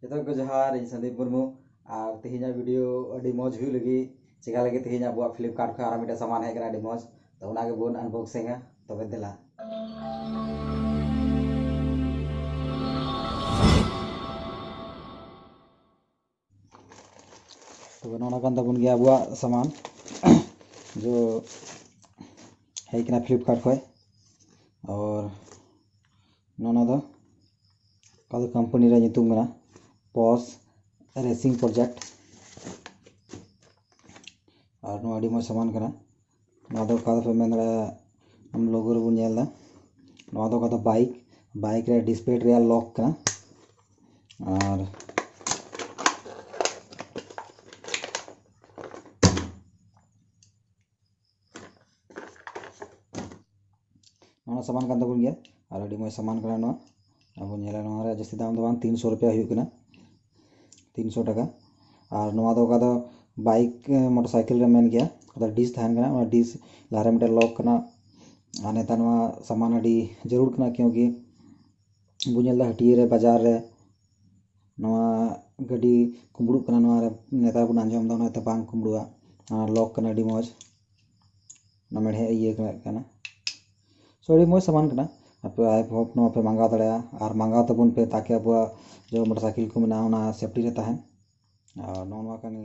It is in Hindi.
जो को जोहार इन संदीप मुर्मू और तेहिना वीडियो अभी मौज हुई लगी चिका लगे तेहिना अब फ्लिपकार्ट खा मिटे सामान है अभी मौज तो उना के बोन अनबॉक्सिंग तब दिला तो नोना कान तबन गया अब सामान जो है कि फ्लिपकार्ट खो और नोना दो का कंपनी रे नितुम कना पॉस रेसिंग प्रोजेक्ट और नो अड़ी मो सामान कना नोआ दो का पे मेन हम लोगो रे बुन नेला नोआ दो का बाइक रे डिस्प्ले रे लॉक कना और नोना सामान कान तबन गया और अड़ी मो सामान कना नोआ अब नेला नोआ रे जस्ती दाम दो 300 रुपया हुई कना 300 टका और नोआ दो का बाइक मोटरसाइकिल रे मेन गया अदा डिस थान कना डिस लारे मिटे लॉक कना आने तनवा सामान अड़ी जरूर कना क्योंकि बुझेला हटिये रे बाजार रे नोआ गड्डी कुंबड़ू कना नोआ रे नेता बुन आंजम दा ना बांग कुंबड़ुआ लॉक कना अड़ी मौज ना मेढे ये कना सो अड़ी मौज सामान कना आप आई होप नो पे मंगा दड़या और मंगा तबुन पे ताकि अब जो मोटरसाइकिल को मेना सेफ्टी रहता है और नोआ कन